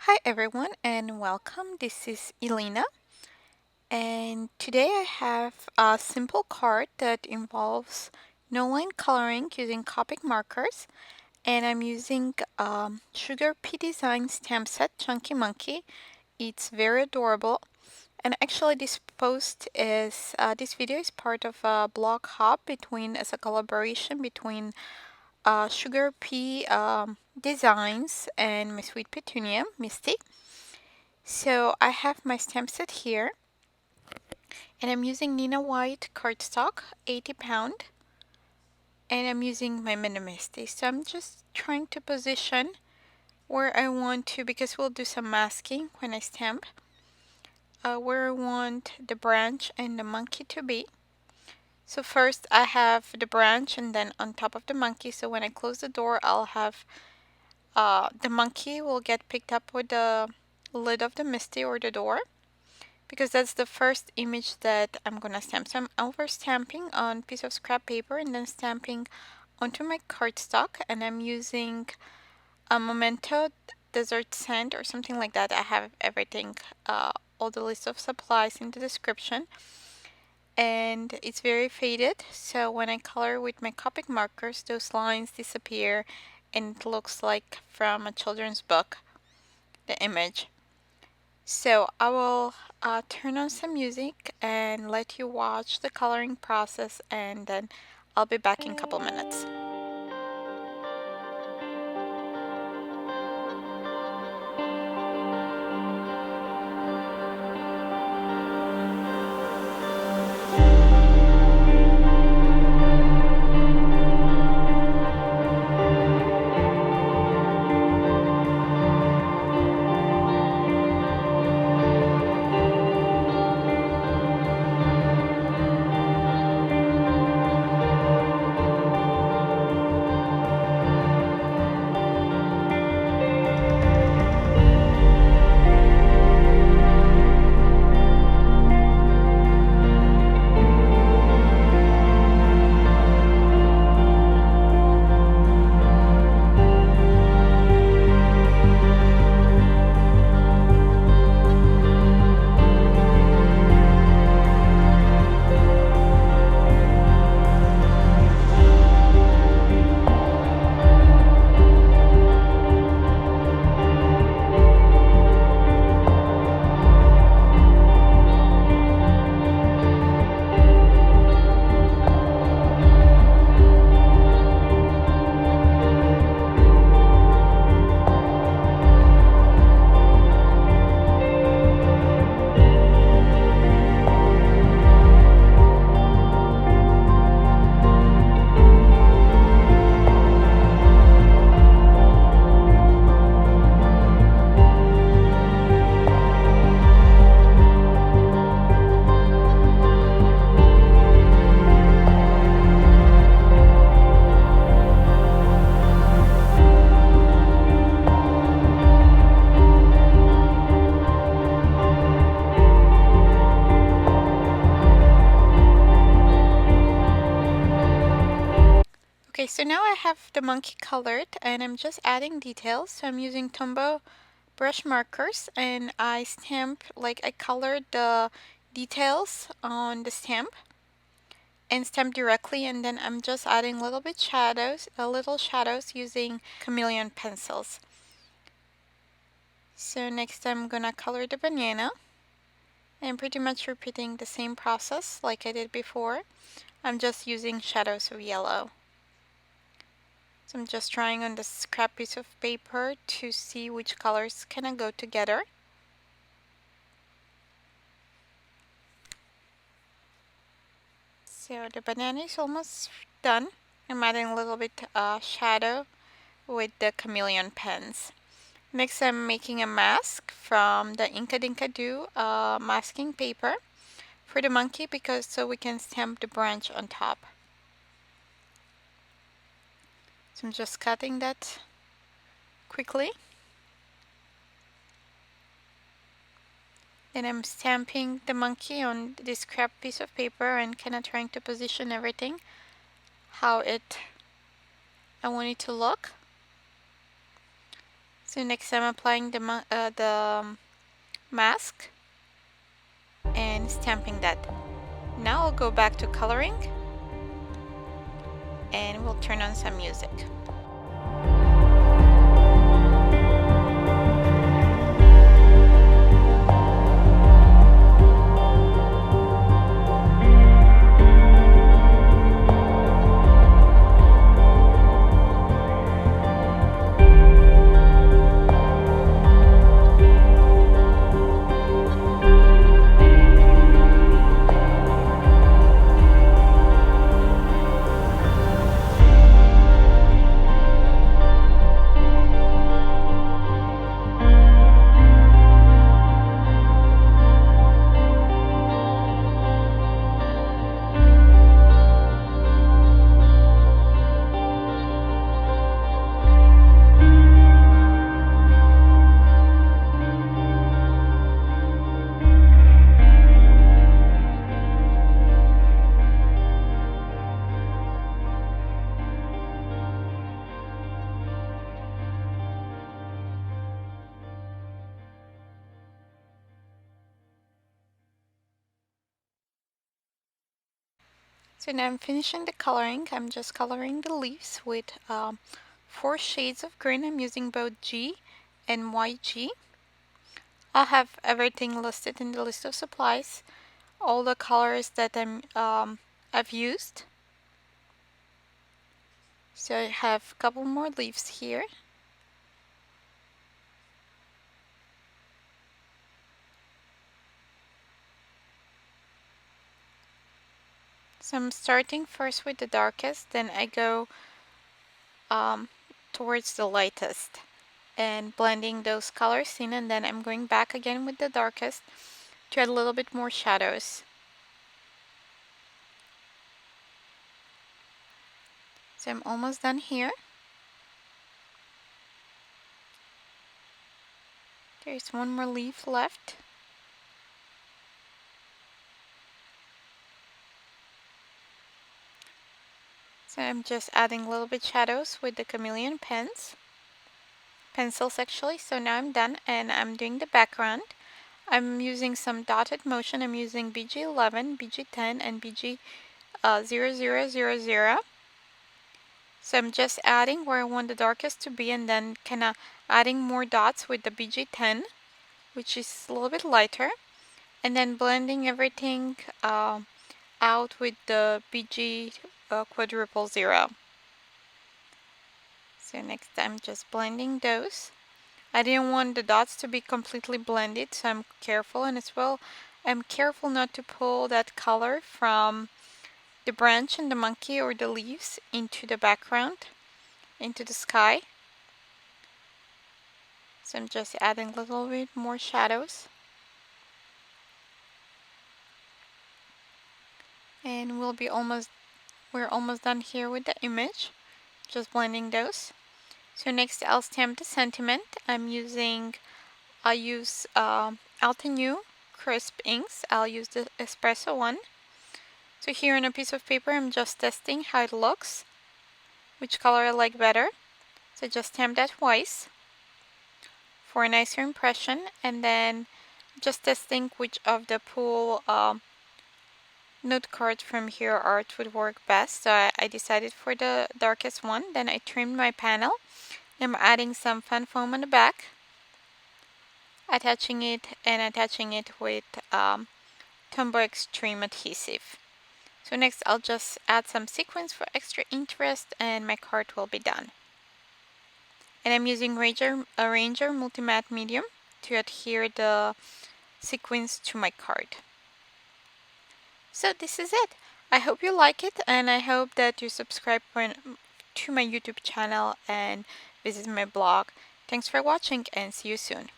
Hi everyone and welcome. This is Elena, and today I have a simple card that involves no line coloring using Copic markers, and I'm using Sugar Pea Design stamp set Chunky Monkey. It's very adorable, and actually this video is part of a blog hop as a collaboration between Sugar Pea Designs and my sweet petunia, Misty. So I have my stamp set here, and I'm using Nina White cardstock, 80 pound, and I'm using my Minimisty. So I'm just trying to position where I want to, because we'll do some masking when I stamp, where I want the branch and the monkey to be. So first I have the branch and then on top of the monkey, so when I close the door I'll have the monkey will get picked up with the lid of the Misty or the door, because that's the first image that I'm gonna stamp. So I'm over stamping on piece of scrap paper and then stamping onto my cardstock, and I'm using a Memento Desert Sand or something like that. I have everything, all the list of supplies in the description, and it's very faded, so when I color with my Copic markers those lines disappear and it looks like from a children's book, the image. So I will turn on some music and let you watch the coloring process, and then I'll be back in a couple minutes. Okay, so now I have the monkey colored and I'm just adding details. So I'm using Tombow brush markers and I colored the details on the stamp and stamp directly, and then I'm just adding little shadows using chameleon pencils. So next I'm gonna color the banana. I'm pretty much repeating the same process like I did before. I'm just using shadows of yellow. So I'm just trying on the scrap piece of paper to see which colors can go together. So the banana is almost done. I'm adding a little bit shadow with the chameleon pens. Next I'm making a mask from the Inka Dinka Do masking paper for the monkey, because so we can stamp the branch on top. So I'm just cutting that quickly. Then I'm stamping the monkey on this scrap piece of paper and kind of trying to position everything how I want it to look. So next I'm applying the mask and stamping that. Now I'll go back to coloring and we'll turn on some music. So now I'm finishing the coloring. I'm just coloring the leaves with 4 shades of green. I'm using both G and YG. I'll have everything listed in the list of supplies, all the colors that I've used. So I have a couple more leaves here. So I'm starting first with the darkest, then I go um, towards the lightest and blending those colors in, and then I'm going back again with the darkest to add a little bit more shadows. So I'm almost done here. There's one more leaf left. So I'm just adding a little bit shadows with the chameleon pencils actually. So now I'm done and I'm doing the background. I'm using some dotted motion. I'm using BG11, BG10, and BG0000. So I'm just adding where I want the darkest to be and then kind of adding more dots with the BG10, which is a little bit lighter, and then blending everything out with the BG quadruple zero. So next I'm just blending those. I didn't want the dots to be completely blended, so I'm careful, and as well I'm careful not to pull that color from the branch and the monkey or the leaves into the background, into the sky. So I'm just adding a little bit more shadows. And we're almost done here with the image. Just blending those. So next I'll stamp the sentiment. I'll use Altenew crisp inks. I'll use the espresso one. So here on a piece of paper I'm just testing how it looks, which color I like better. So just stamp that twice for a nicer impression, and then just testing which of the pool note cards from here art would work best. So I decided for the darkest one. Then I trimmed my panel. I'm adding some fun foam on the back, attaching it with Tombow Extreme adhesive. So next I'll just add some sequins for extra interest and my card will be done. And I'm using Ranger Multimatte Medium to adhere the sequins to my card. So this is it. I hope you like it, and I hope that you subscribe to my YouTube channel and visit my blog. Thanks for watching and see you soon.